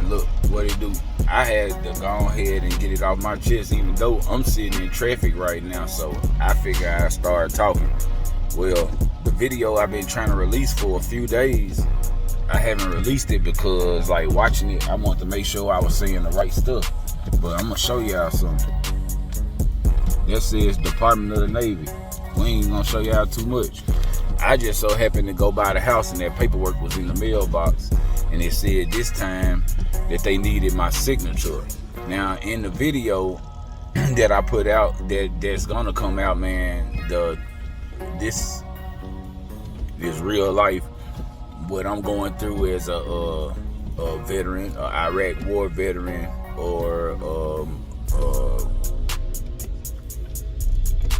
look what it do. I had to go ahead and get it off my chest, even though I'm sitting in traffic right now. So I figure I start talking. Well, the video I've been trying to release for a few days, I haven't released it because, like, watching it, I want to make sure I was saying the right stuff. But I'm gonna show y'all something. That says Department of the Navy. We ain't gonna show y'all too much. I just so happened to go by the house and that paperwork was in the mailbox, and it said this time that they needed my signature. Now in the video that I put out, that's gonna come out, man, this real life, what I'm going through as a veteran, an Iraq war veteran, or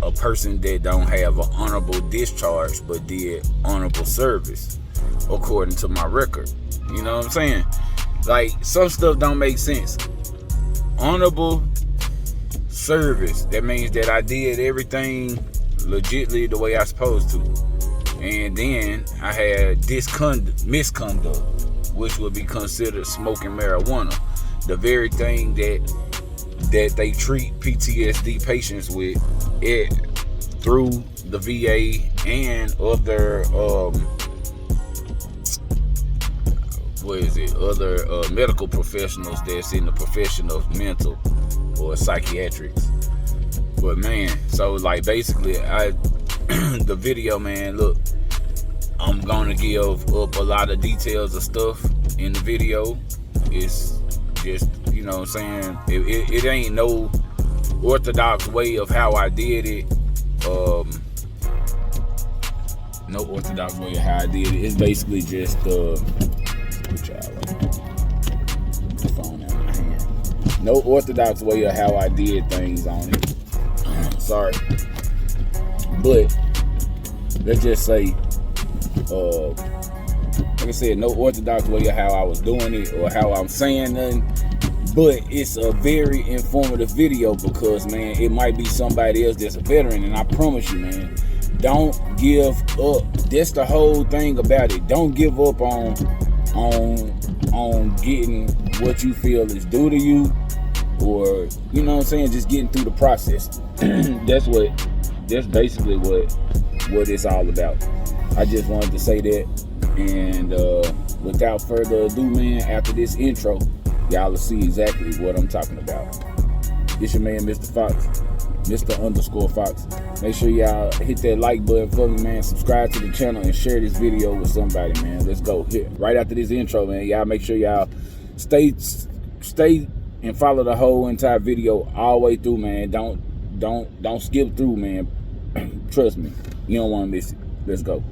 a person that don't have an honorable discharge but did honorable service according to my record. You know what I'm saying? Like, some stuff don't make sense. Honorable service, that means that I did everything legitly the way I supposed to. And then I had misconduct, which would be considered smoking marijuana, the very thing that they treat PTSD patients with through the VA and other other medical professionals that's in the profession of mental or psychiatrics. But man, so like basically the video, man, look, I'm gonna give up a lot of details of stuff in the video. It's just, you know what I'm saying, it ain't no orthodox way of how I did it. No orthodox way of how I did it. It's basically just put the phone out of my hand. No orthodox way of how I did things on it. Sorry. But let's just say, like I said, no orthodox way of how I was doing it or how I'm saying nothing. But it's a very informative video because, man, it might be somebody else that's a veteran, and I promise you, man, don't give up. That's the whole thing about it. Don't give up on getting what you feel is due to you, or, you know what I'm saying, just getting through the process. That's basically what it's all about. I just wanted to say that, and without further ado, man, after this intro, y'all will see exactly what I'm talking about. It's your man, Mr. Fox, Mr._Fox. Make sure y'all hit that like button for me, man. Subscribe to the channel and share this video with somebody, man. Let's go. Here, right after this intro, man, y'all make sure y'all stay and follow the whole entire video all the way through, man. Don't skip through, man. Trust me, you don't want to miss it. Let's go.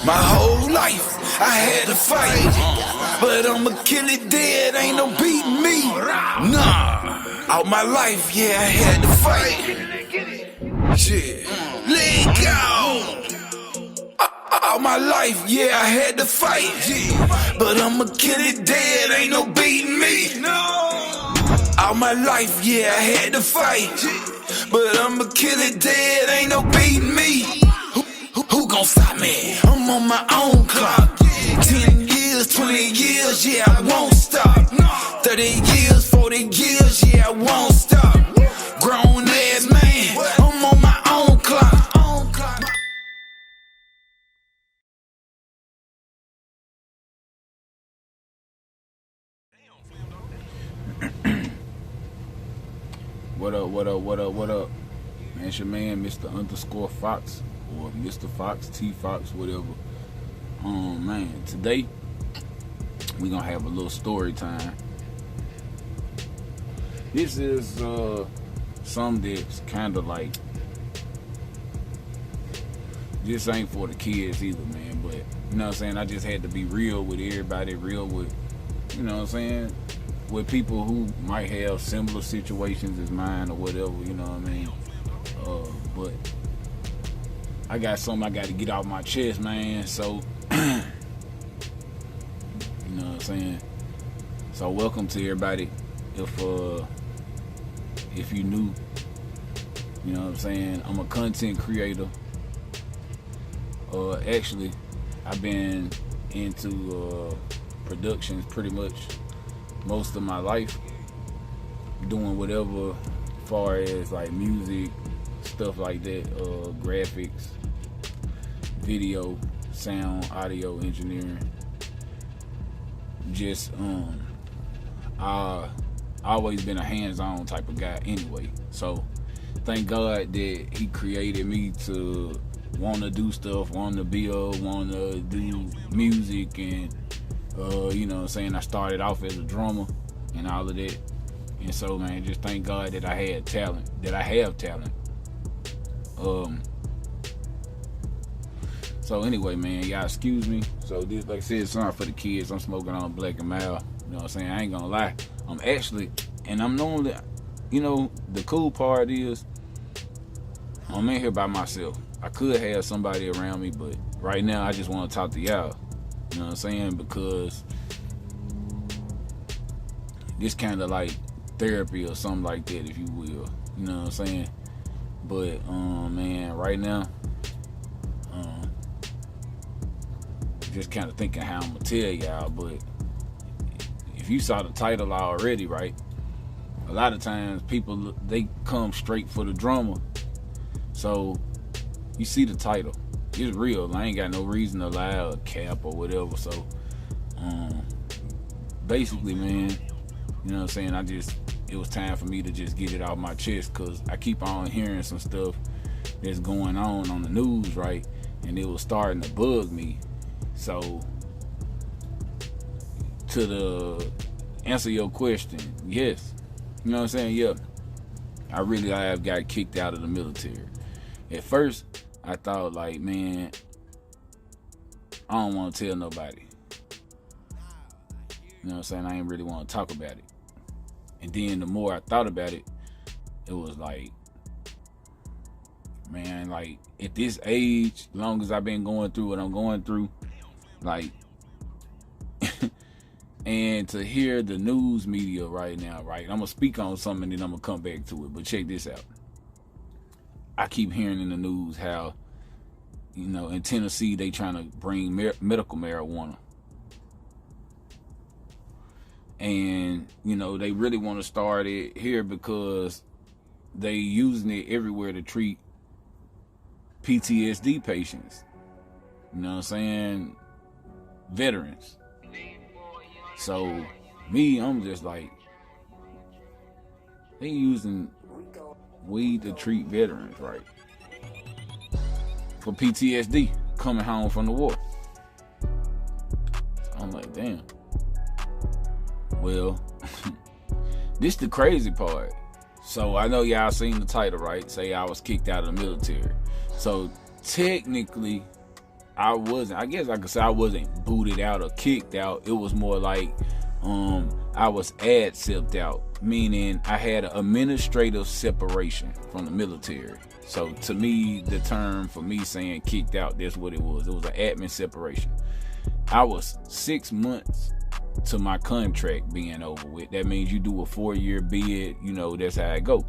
My whole life I had to fight, but I'ma kill it dead, ain't no beating me. Nah, all my life, yeah, I had to fight. Shit, let go. All my life, yeah, I had to fight, but I'ma kill it dead, ain't no beating me. All my life, yeah, I had to fight, but I'ma kill it dead, ain't no beating me. Who gon' stop me? I'm on my own clock. 10 years, 20 years, yeah, I won't stop. 30 years, 40 years, yeah, I won't stop. Grown ass man, I'm on my own clock. What up? Man, it's your man, Mr._Fox, or Mr. Fox, TFoxe, whatever. Man, today we gonna have a little story time. This is something that's kind of like, this ain't for the kids either, man, but, you know what I'm saying, I just had to be real with everybody, real with, you know what I'm saying, with people who might have similar situations as mine or whatever, you know what I mean. But I got something I got to get off my chest, man. So, you know what I'm saying. So welcome to everybody. If you new, you know what I'm saying, I'm a content creator. Actually, I've been into productions pretty much most of my life, doing whatever as far as like music, stuff like that, graphics, video, sound, audio engineering. Just I've always been a hands-on type of guy anyway. So thank God that he created me to want to do stuff, want to build, want to do music, and you know what I'm saying, I started off as a drummer and all of that. And so, man, just thank God that I had talent, that I have talent. So anyway, man, y'all excuse me. So this, like I said, sorry for the kids. I'm smoking on Black and Mild. You know what I'm saying? I ain't gonna lie. I'm actually, and I'm normally, you know, the cool part is I'm in here by myself. I could have somebody around me, but right now I just want to talk to y'all. You know what I'm saying? Because this kind of like therapy or something like that, if you will. You know what I'm saying? But man, right now, just kind of thinking how I'm gonna tell y'all. But if you saw the title already, right? A lot of times people, they come straight for the drama. So you see the title, it's real. I ain't got no reason to lie or cap or whatever. So basically, man, you know what I'm saying, it was time for me to just get it off my chest, because I keep on hearing some stuff that's going on the news, right? And it was starting to bug me. So to answer your question, yes, you know what I'm saying, yeah, I have got kicked out of the military. At first I thought, like, man, I don't want to tell nobody. You know what I'm saying? I ain't really want to talk about it. And then the more I thought about it, it was like, man, like, at this age, long as I've been going through what I'm going through, like, and to hear the news media right now, right? I'm going to speak on something and then I'm going to come back to it. But check this out. I keep hearing in the news how, you know, in Tennessee, they trying to bring medical marijuana. And, you know, they really want to start it here because they using it everywhere to treat PTSD patients. You know what I'm saying? Veterans. So, me, I'm just like, they using weed to treat veterans, right? For PTSD, coming home from the war. So I'm like, damn. Well, this the crazy part. So I know y'all seen the title, right? Say I was kicked out of the military. So technically, I wasn't. I guess I could say I wasn't booted out or kicked out. It was more like I was accepted out, meaning I had an administrative separation from the military. So to me, the term for me saying kicked out, that's what it was. It was an admin separation. I was 6 months to my contract being over with. That means you do a 4-year bid, you know, that's how I go.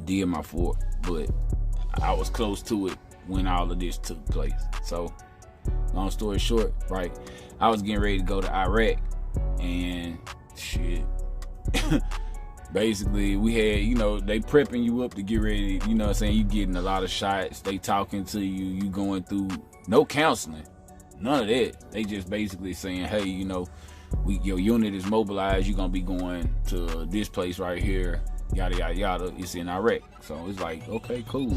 Did my 4, but I was close to it when all of this took place. So long story short, right, I was getting ready to go to Iraq, and shit, basically we had, you know, they prepping you up to get ready, you know what I'm saying, you getting a lot of shots, they talking to you, you going through no counseling, none of that. They just basically saying, hey, you know, your unit is mobilized, you're gonna be going to this place right here, yada yada yada. It's in Iraq. So it's like, okay, cool,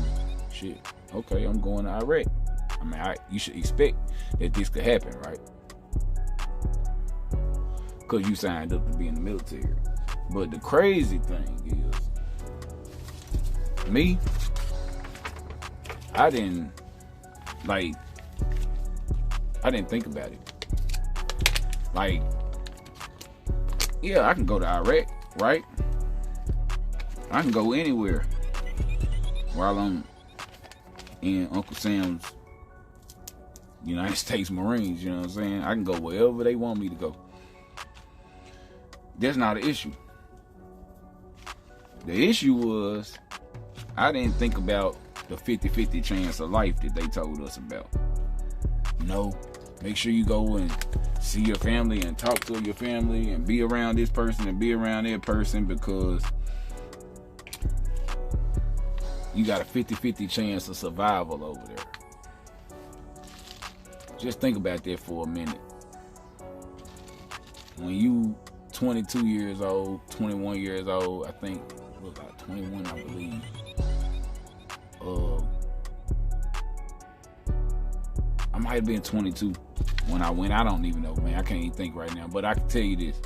shit, okay, I'm going to Iraq. I mean, you should expect that this could happen, right? Because you signed up to be in the military. But the crazy thing is, me, I didn't think about it. Like, yeah, I can go to Iraq, right? I can go anywhere while I'm in Uncle Sam's United States Marines, you know what I'm saying? I can go wherever they want me to go. That's not an issue. The issue was I didn't think about the 50-50 chance of life that they told us about. Make sure you go and see your family and talk to your family and be around this person and be around that person, because you got a 50-50 chance of survival over there. Just think about that for a minute. When you 22 years old, 21 years old, I think, it was about 21, I believe. I might have been 22 when I went. I don't even know, man. I can't even think right now. But I can tell you this.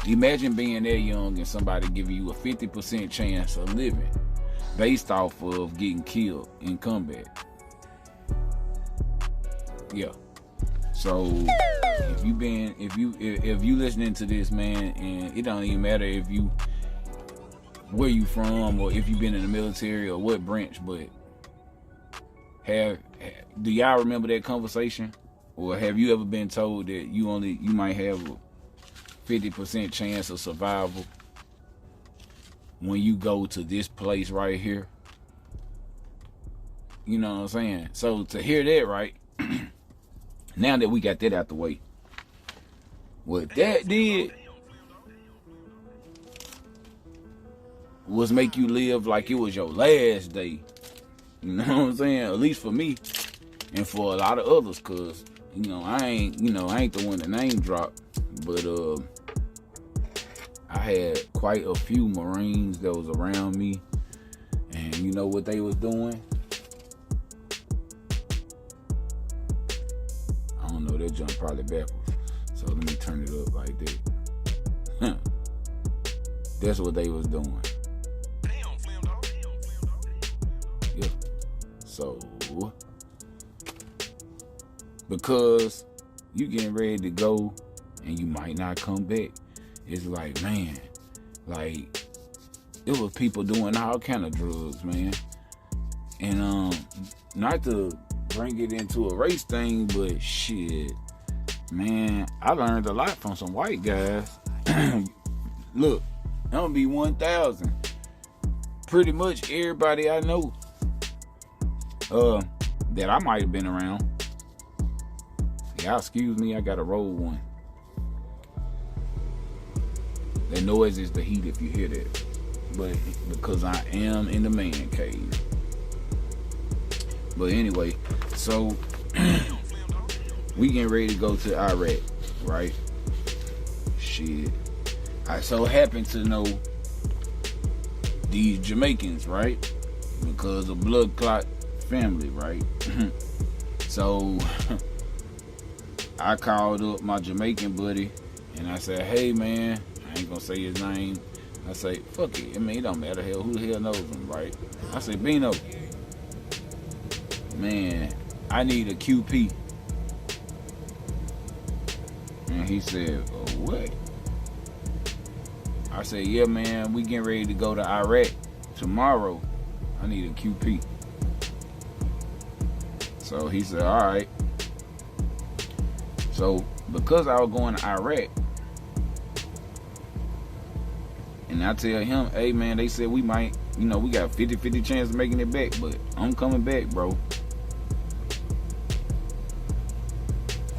Imagine being that young and somebody giving you a 50% chance of living based off of getting killed in combat. Yeah. So if you listening to this, man, and it don't even matter if you where you from or if you've been in the military or what branch, but do y'all remember that conversation? Or have you ever been told that you might have a 50% chance of survival when you go to this place right here? You know what I'm saying? So to hear that, right, now that we got that out the way, what that did was make you live like it was your last day. You know what I'm saying? At least for me and for a lot of others, cause I ain't the one to name drop, but I had quite a few Marines that was around me, and you know what they was doing? I don't know, that jump probably backwards. So let me turn it up like that. That's what they was doing. Yeah. So, because you getting ready to go and you might not come back, it's like, man, like, it was people doing all kind of drugs, man. And not to bring it into a race thing, but shit, man, I learned a lot from some white guys. Look, I'm gonna be 1,000. Pretty much everybody I know that I might have been around. Y'all excuse me, I gotta roll one. That noise is the heat if you hear that. But because I am in the man cave. But anyway, so we getting ready to go to Iraq, right? Shit. I so happen to know these Jamaicans, right? Because of blood clot family, right? So I called up my Jamaican buddy and I said, hey man, I ain't gonna say his name. I say, fuck it. I mean, it don't matter. Hell, who the hell knows him, right? I say, Bino, man, I need a QP. And he said, oh, what? I said, yeah, man, we getting ready to go to Iraq tomorrow. I need a QP. So he said, all right. So because I was going to Iraq, and I tell him, hey man, they said we might, we got 50-50 chance of making it back, but I'm coming back, bro.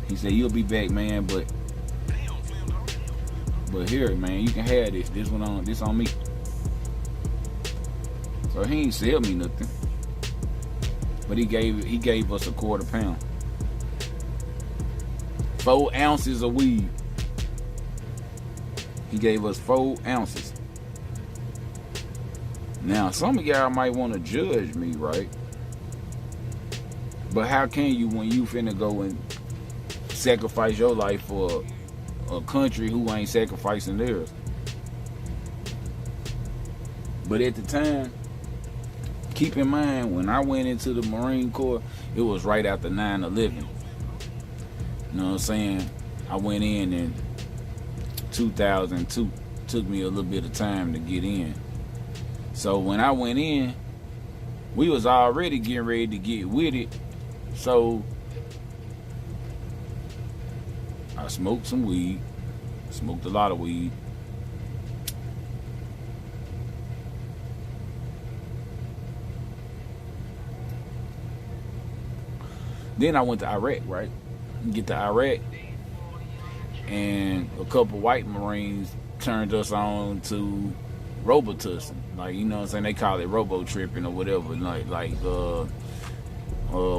He said, you'll be back, man, but here, man, you can have this. This on me. So he ain't sell me nothing. But he gave us a quarter pound. 4 ounces of weed. He gave us 4 ounces. Now, some of y'all might want to judge me, right? But how can you when you finna go and sacrifice your life for a country who ain't sacrificing theirs? But at the time, keep in mind, when I went into the Marine Corps, it was right after 9/11. You know what I'm saying? I went in 2002. Took me a little bit of time to get in. So when I went in, we was already getting ready to get with it. So I smoked some weed. Smoked a lot of weed. Then I went to Iraq, right? Get to Iraq, and a couple white Marines turned us on to robotussing. Like, you know what I'm saying? They call it robo tripping or whatever.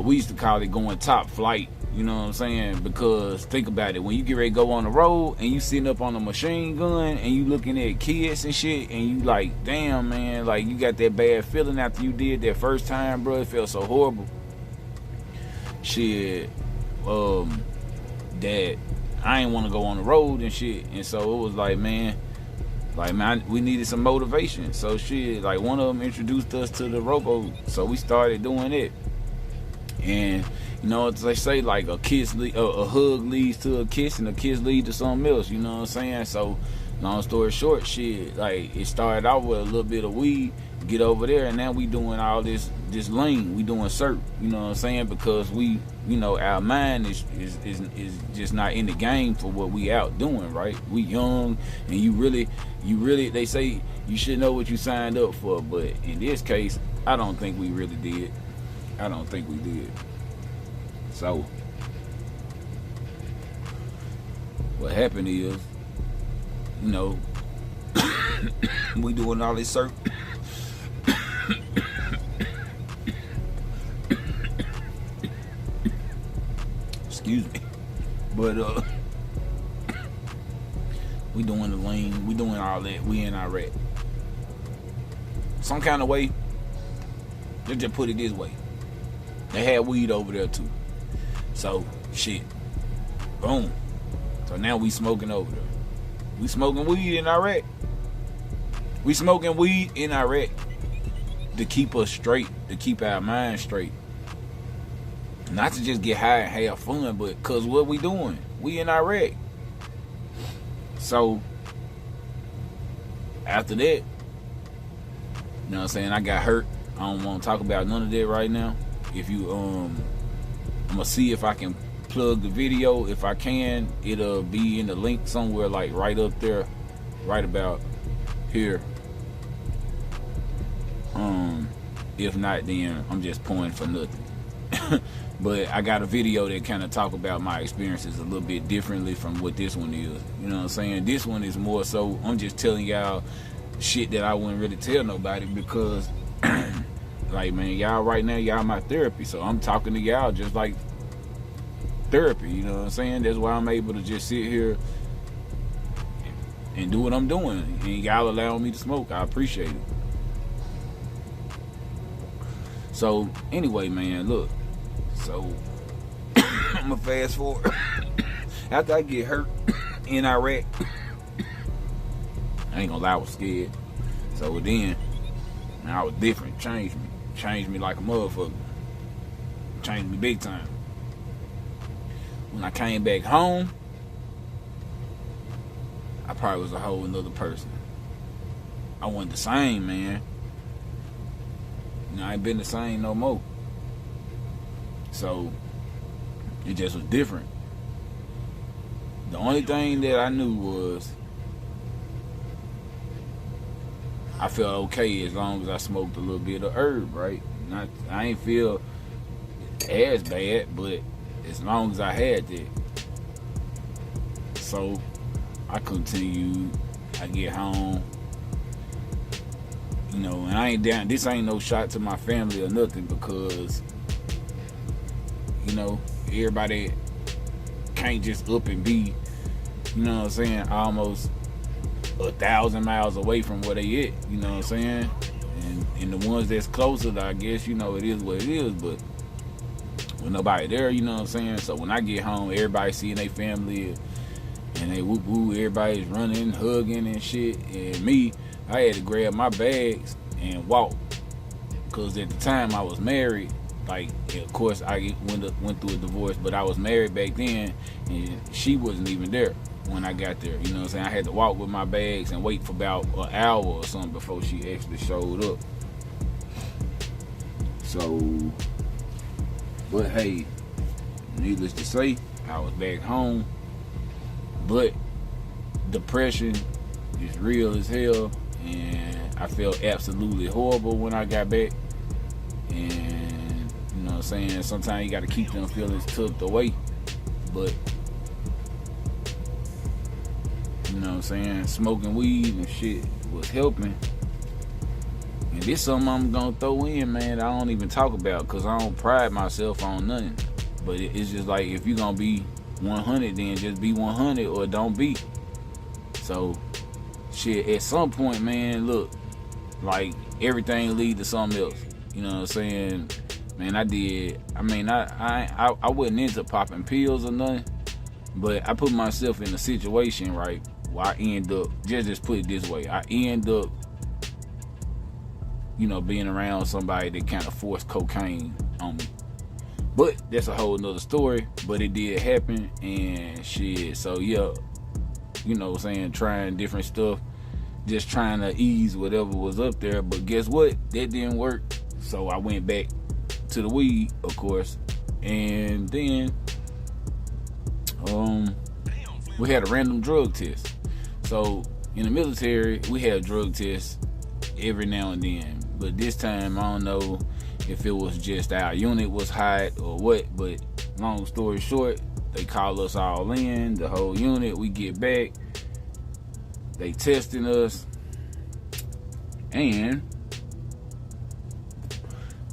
We used to call it going top flight. You know what I'm saying? Because think about it, when you get ready to go on the road and you sitting up on a machine gun and you looking at kids and shit, and you like, damn, man, like you got that bad feeling after you did that first time, bro. It felt so horrible. Shit, that I ain't want to go on the road and shit, and so it was like, man, we needed some motivation. So shit, like one of them introduced us to the robo, so we started doing it. And you know, they say like a hug leads to a kiss, and a kiss leads to something else. You know what I'm saying? So, long story short, shit, like it started out with a little bit of weed, get over there, and now we doing all this lean. We doing cert. You know what I'm saying? Because we, you know, our mind is just not in the game for what we out doing. Right? We young, and you really, they say you should know what you signed up for. But in this case, I don't think we really did. I don't think we did. So, what happened is, you know, we doing all this cert. Excuse me. But, we doing the lane, we doing all that, we in Iraq. Some kind of way, let's just put it this way. They had weed over there too. So, shit. Boom. So now we smoking over there. We smoking weed in Iraq. We smoking weed in Iraq to keep us straight, to keep our mind straight. Not to just get high and have fun, but because what we doing? We in Iraq. So, after that, you know what I'm saying, I got hurt. I don't want to talk about none of that right now. If you, I'm gonna see if I can plug the video. If I can, it'll be in the link somewhere, like right up there, right about here. If not, then I'm just pouring for nothing. But I got a video that kind of talk about my experiences a little bit differently from what this one is. You know what I'm saying? This one is more so I'm just telling y'all shit that I wouldn't really tell nobody, because like, man, y'all right now, y'all my therapy. So I'm talking to y'all just like therapy, you know what I'm saying? That's why I'm able to just sit here and do what I'm doing. And y'all allow me to smoke. I appreciate it. So, anyway, man, look. So, I'm going to fast forward. After I get hurt in Iraq, I ain't going to lie, I was scared. So then, man, I was different. Changed me like a motherfucker. Changed me big time. When I came back home, I probably was a whole another person. I wasn't the same, man. You know, I ain't been the same no more. So, it just was different. The only thing that I knew was I felt okay as long as I smoked a little bit of herb, right? I ain't feel as bad, but as long as I had that. So, I continued. I get home. You know, and I ain't down. This ain't no shot to my family or nothing, because, you know, everybody can't just up and be, you know what I'm saying, almost 1,000 miles away from where they at, you know what I'm saying? And the ones that's closer, I guess, you know, it is what it is, but with nobody there, you know what I'm saying? So when I get home, everybody seeing their family, and they whoop whoop, everybody's running, hugging and shit, and me, I had to grab my bags and walk, because at the time I was married. Like, of course, I went through a divorce, but I was married back then, and she wasn't even there when I got there. You know what I'm saying? I had to walk with my bags and wait for about an hour or something before she actually showed up. So, but hey, needless to say, I was back home, but depression is real as hell, and I felt absolutely horrible when I got back. And you know what I'm I'm saying? Sometimes you gotta keep them feelings tucked away. But you know what I'm saying? Smoking weed and shit was helping. And this something I'm gonna throw in, man, I don't even talk about, because I don't pride myself on nothing. But it's just like, if you're gonna be 100, then just be 100 or don't be. So, shit, at some point, man, look, like, everything lead to something else. You know what I'm saying? Man, I wasn't into popping pills or nothing, but I put myself in a situation, right, where I end up, just put it this way, I end up, you know, being around somebody that kind of forced cocaine on me. But that's a whole nother story. But it did happen, and shit. So yeah, you know what I'm saying, trying different stuff, just trying to ease whatever was up there. But guess what? That didn't work. So I went back to the weed, of course. And then we had a random drug test. So in the military, we had drug tests every now and then. But this time, I don't know if it was just our unit was hot or what. But long story short, they call us all in, the whole unit. We get back, they testing us, and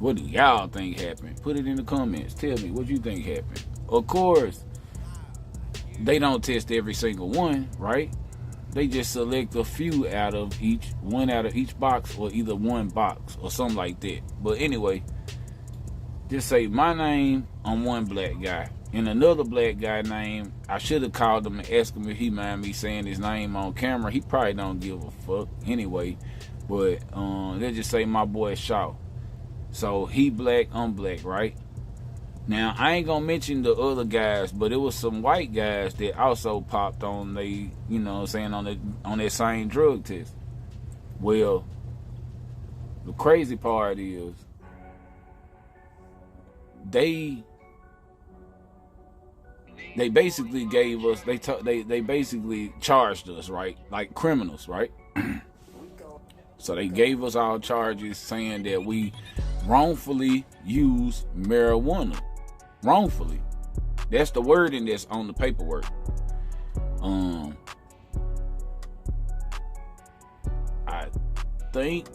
what do y'all think happened? Put it in the comments. Tell me what you think happened. Of course, they don't test every single one, right? They just select a few out of each, one out of each box, or either one box or something like that. But anyway, just say my name on one black guy and another black guy name. I should have called him and asked him if he mind me saying his name on camera. He probably don't give a fuck anyway. But let's just say my boy Shaw. So he black, I'm black, right? Now, I ain't gonna mention the other guys, but it was some white guys that also popped on they, you know what I'm saying, on that same drug test. Well, the crazy part is they basically gave us, they basically charged us, right? Like criminals, right? So they gave us all charges saying that we wrongfully used marijuana. Wrongfully. That's the wording that's on the paperwork. I think,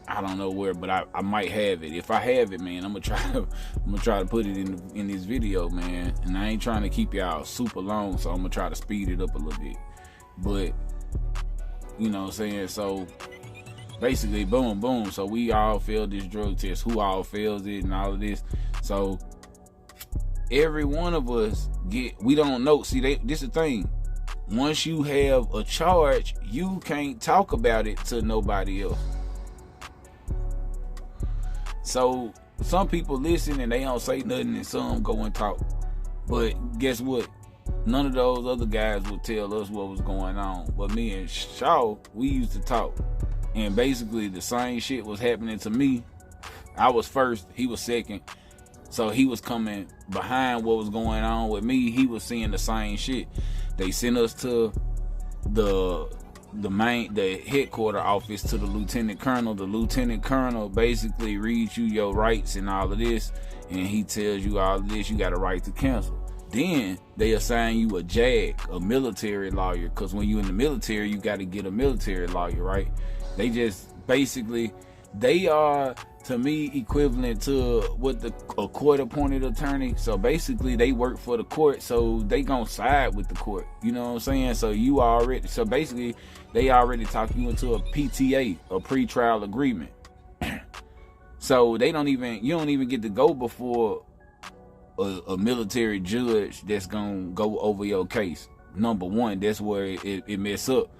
I don't know where, but I might have it. If I have it, man, I'm gonna try to put it in this video, man. And I ain't trying to keep y'all super long, so I'm gonna try to speed it up a little bit. But you know what I'm saying? So basically, boom, boom. So we all failed this drug test. Who all fails it and all of this. So every one of us we don't know. See, this is the thing. Once you have a charge, you can't talk about it to nobody else. So some people listen and they don't say nothing, and some go and talk. But guess what? None of those other guys would tell us what was going on. But me and Shaw, we used to talk. And basically the same shit was happening to me. I was first, he was second. So he was coming behind what was going on with me. He was seeing the same shit. They sent us to the headquarter office to the lieutenant colonel. The lieutenant colonel basically reads you your rights and all of this, and he tells you all of this. You got a right to cancel. Then they assign you a JAG, a military lawyer, because when you're in the military, you got to get a military lawyer, right? They just basically, they are, to me, equivalent to what a court-appointed attorney. So basically, they work for the court, so they gonna side with the court. You know what I'm saying? So basically, they already talk you into a PTA, a pretrial agreement. So you don't even get to go before a military judge that's gonna go over your case. Number one, that's where it mess up.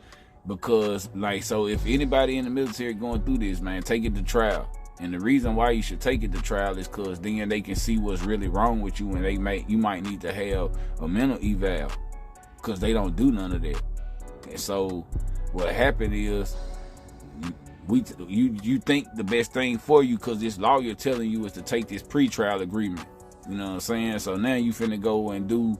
Because, like, so if anybody in the military going through this, man, take it to trial. And the reason why you should take it to trial is because then they can see what's really wrong with you, and you might need to have a mental eval, because they don't do none of that. And so what happened is, you think the best thing for you, because this lawyer telling you is to take this pretrial agreement. You know what I'm saying? So now you finna go and do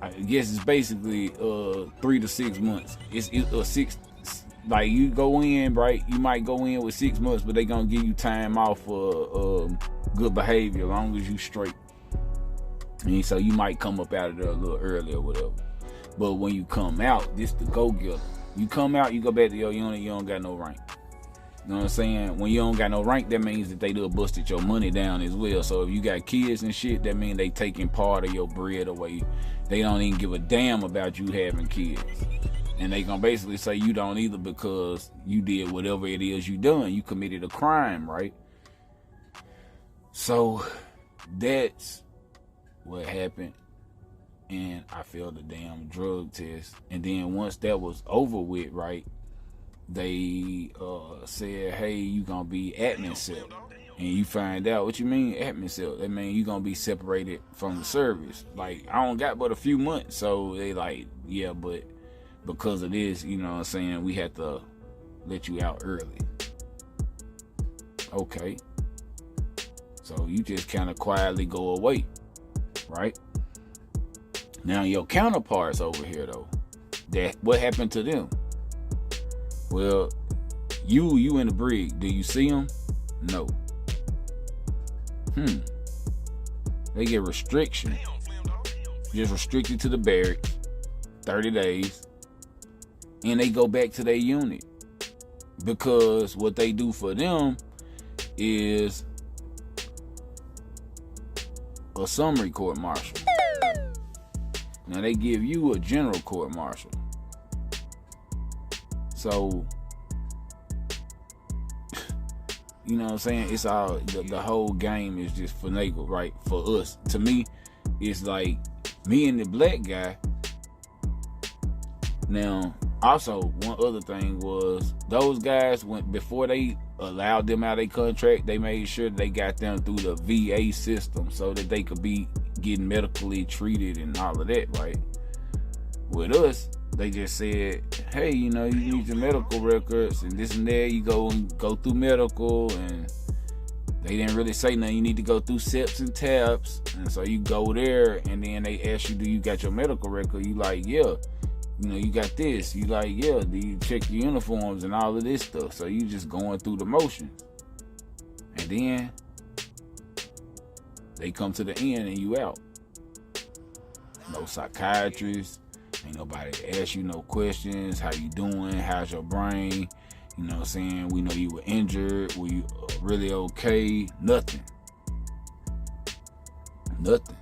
I guess it's basically 3 to 6 months. It's like you go in, right? You might go in with 6 months, but they gonna give you time off for good behavior, as long as you straight. And so you might come up out of there a little early or whatever. But when you come out, this the go-getter. You come out, you go back to your unit, you don't got no rank. You know what I'm saying? When you don't got no rank, that means that they done busted your money down as well. So if you got kids and shit, that means they taking part of your bread away. They don't even give a damn about you having kids. And they gonna basically say you don't either because you did whatever it is you done. You committed a crime, right? So that's what happened. And I failed the damn drug test. And then once that was over with, right, they said, hey, you gonna be admin cell. And you find out, what you mean admin cell? That mean you gonna be separated from the service. Like, I don't got but a few months. So they like, yeah, but because of this, you know what I'm saying, we had to let you out early. Okay. So you just kind of quietly go away, right? Now your counterparts over here though, what happened to them? Well, you in the brig, do you see them? No. They get restriction. Just restricted to the barracks, 30 days. And they go back to their unit. Because what they do for them is a summary court martial. Now they give you a general court martial. So, you know what I'm saying? It's all, the whole game is just finagle, right? For us. To me, it's like me and the black guy. Now, also, one other thing was those guys, before they allowed them out of their contract, they made sure they got them through the VA system so that they could be getting medically treated and all of that, right? With us, they just said, hey, you know, you need your medical records and this and that. You go through medical, and they didn't really say nothing. You need to go through SEPs and TAPs. And so you go there, and then they ask you, do you got your medical record? You like, yeah. You know, you got this. You like, yeah. Do you check your uniforms and all of this stuff? So you just going through the motions. And then they come to the end and you out. No psychiatrist. Ain't nobody ask you no questions. How you doing? How's your brain? You know what I'm saying? We know you were injured. Were you really okay? Nothing. Nothing.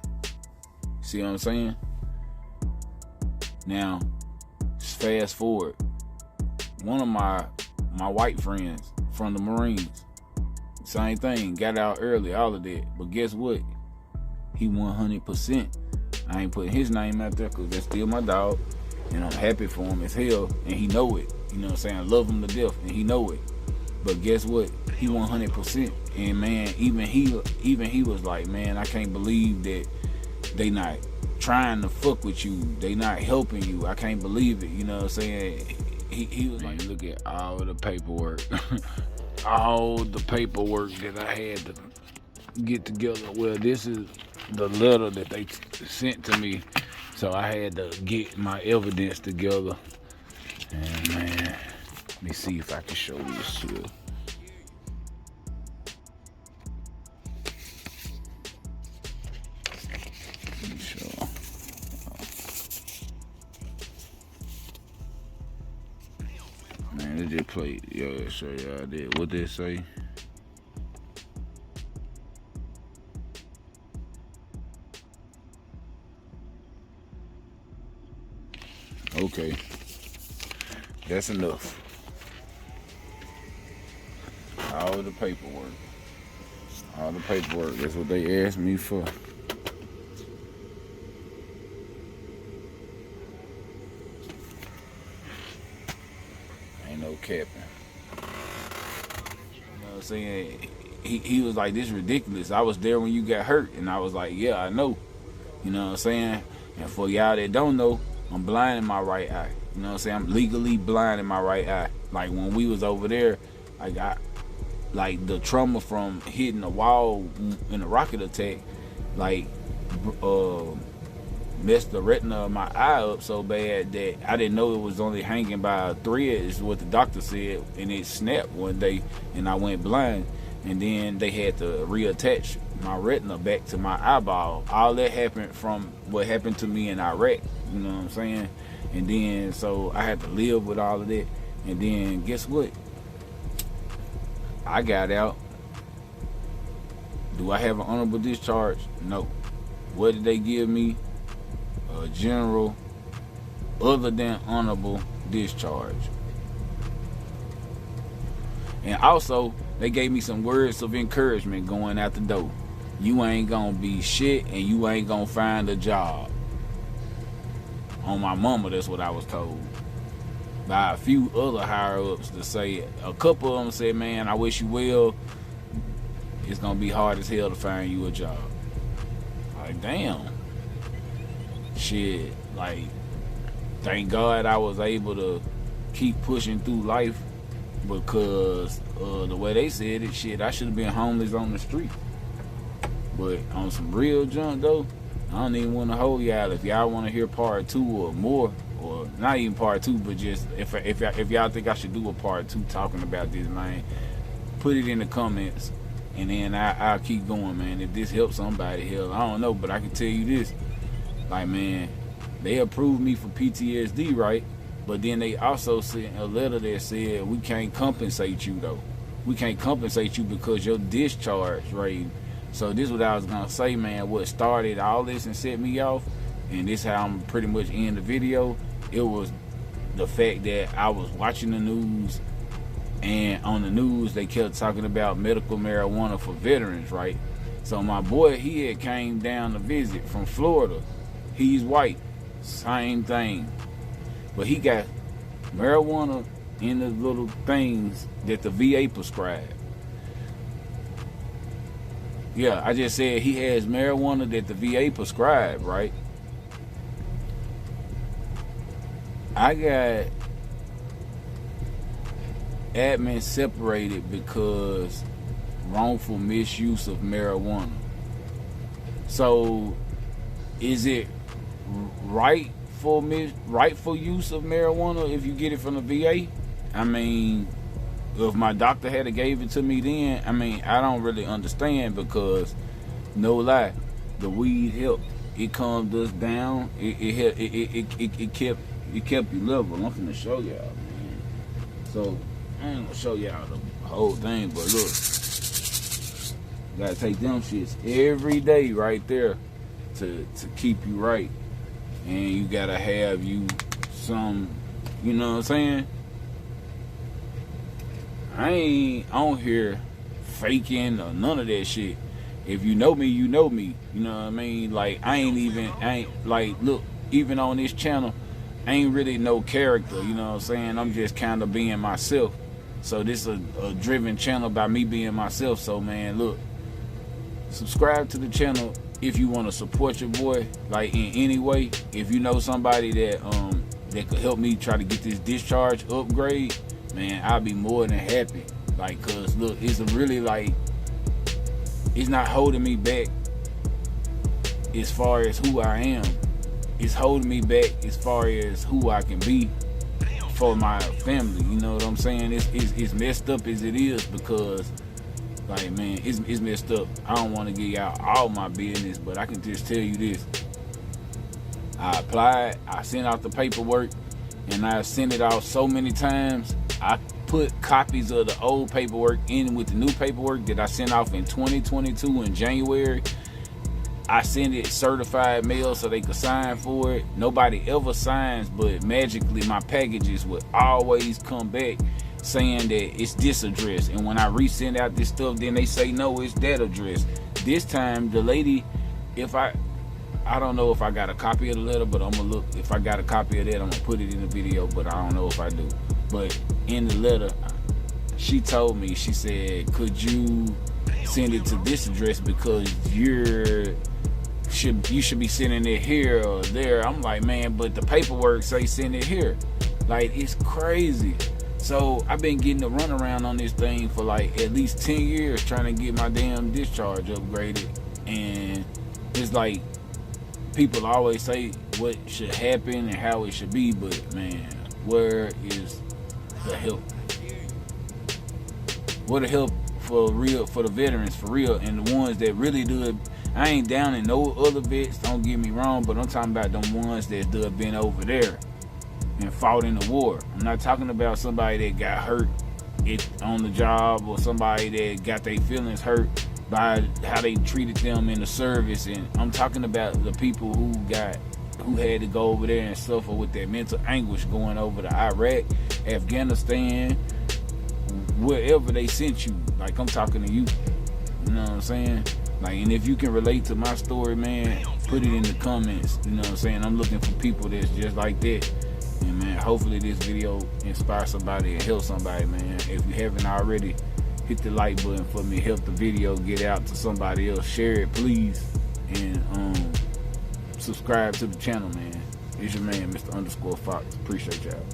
See what I'm saying? Now, fast forward. One of my white friends from the Marines, same thing, got out early, all of that. But guess what? He 100%. I ain't putting his name out there because that's still my dog. And I'm happy for him as hell. And he know it. You know what I'm saying? I love him to death. And he know it. But guess what? He 100%. And man, even he was like, man, I can't believe that they not trying to fuck with you. They not helping you. I can't believe it. You know what I'm saying? He was like, look at all the paperwork. All the paperwork that I had to get together. Well, this is the letter that they sent to me. So I had to get my evidence together. And man, let me see if I can show this shit. Man, they just played. Yo, show y'all that. What they say? Okay, that's enough. All the paperwork. That's what they asked me for. Ain't no capping. You know what I'm saying? He was like, this is ridiculous. I was there when you got hurt. And I was like, yeah, I know. You know what I'm saying? And for y'all that don't know, I'm blind in my right eye. You know what I'm saying? I'm legally blind in my right eye. Like when we was over there, I got like the trauma from hitting a wall in a rocket attack. Like messed the retina of my eye up so bad that I didn't know it was only hanging by a thread, is what the doctor said, and it snapped one day and I went blind. And then they had to reattach my retina back to my eyeball. All that happened from what happened to me in Iraq, you know what I'm saying? And then so I had to live with all of that. And then guess what? I got out. Do I have an honorable discharge? No. What did they give me? A general other than honorable discharge. And also, they gave me some words of encouragement going out the door. You ain't gonna be shit and you ain't gonna find a job. On my mama, that's what I was told. By a few other higher ups to say, a couple of them said, man, I wish you well. It's gonna be hard as hell to find you a job. Like, damn. Shit, like, thank God I was able to keep pushing through life, because the way they said it, shit, I should have been homeless on the street. But on some real junk though, I don't even want to hold y'all. If y'all want to hear part 2 or more, or not even part 2, but just if y'all think I should do a part 2 talking about this, man, put it in the comments, and then I'll keep going, man. If this helps somebody, hell, I don't know, but I can tell you this, like, man, they approved me for PTSD, right? But then they also sent a letter that said, we can't compensate you though. We can't compensate you because your discharge rate. So this is what I was gonna say, man. What started all this and set me off, and this is how I'm pretty much in the video. It was the fact that I was watching the news, and on the news they kept talking about medical marijuana for veterans, right? So my boy, he had came down to visit from Florida. He's white, same thing. But he got marijuana in the little things that the VA prescribed. Yeah, I just said he has marijuana that the VA prescribed, right? I got admin separated because wrongful misuse of marijuana. So, is it rightful use of marijuana if you get it from the VA? I mean, if my doctor had gave it to me then, I mean, I don't really understand, because no lie, the weed helped. It calmed us down. It kept you level. I'm gonna show y'all, man. So I ain't gonna show y'all the whole thing, but look, you gotta take them shits every day right there to keep you right. And you gotta have you some, you know what I'm saying? I ain't on here faking or none of that shit. If you know me, you know me. You know what I mean? Like, I ain't like, look, even on this channel, I ain't really no character, you know what I'm saying? I'm just kind of being myself. So this is a driven channel by me being myself. So, man, look, subscribe to the channel if you want to support your boy, like, in any way. If you know somebody that could help me try to get this discharge upgrade, man, I'll be more than happy. Like, cause look, it's really like, it's not holding me back as far as who I am. It's holding me back as far as who I can be for my family. You know what I'm saying? It's messed up as it is, because, like, man, it's messed up. I don't want to give y'all all my business, but I can just tell you this. I applied, I sent out the paperwork, and I sent it out so many times. I put copies of the old paperwork in with the new paperwork that I sent off in 2022 in January. I sent it certified mail so they could sign for it. Nobody ever signs, but magically my packages would always come back saying that it's this address. And when I resend out this stuff, then they say, no, it's that address. This time, the lady, I don't know if I got a copy of the letter, but I'm gonna look. If I got a copy of that, I'm gonna put it in the video, but I don't know if I do. But in the letter, she told me, she said, could you send it to this address because you should be sending it here or there. I'm like, man, but the paperwork say send it here. Like, it's crazy. So I've been getting the runaround on this thing for like at least 10 years trying to get my damn discharge upgraded. And it's like, people always say what should happen and how it should be, but man, where is the help? Where the help for real, for the veterans, for real, and the ones that really do it? I ain't down in no other vets, don't get me wrong, but I'm talking about them ones that do have been over there and fought in the war. I'm not talking about somebody that got hurt on the job, or somebody that got their feelings hurt by how they treated them in the service. And I'm talking about the people who had to go over there and suffer with that mental anguish going over to Iraq, Afghanistan, wherever they sent you. Like, I'm talking to you. You know what I'm saying? Like, and if you can relate to my story, man, put it in the comments. You know what I'm saying? I'm looking for people that's just like that. And man, hopefully this video inspires somebody and help somebody, man. If you haven't already, hit the like button for me, help the video get out to somebody else. Share it, please. And subscribe to the channel, man. It's your man, Mr. _Fox. Appreciate y'all.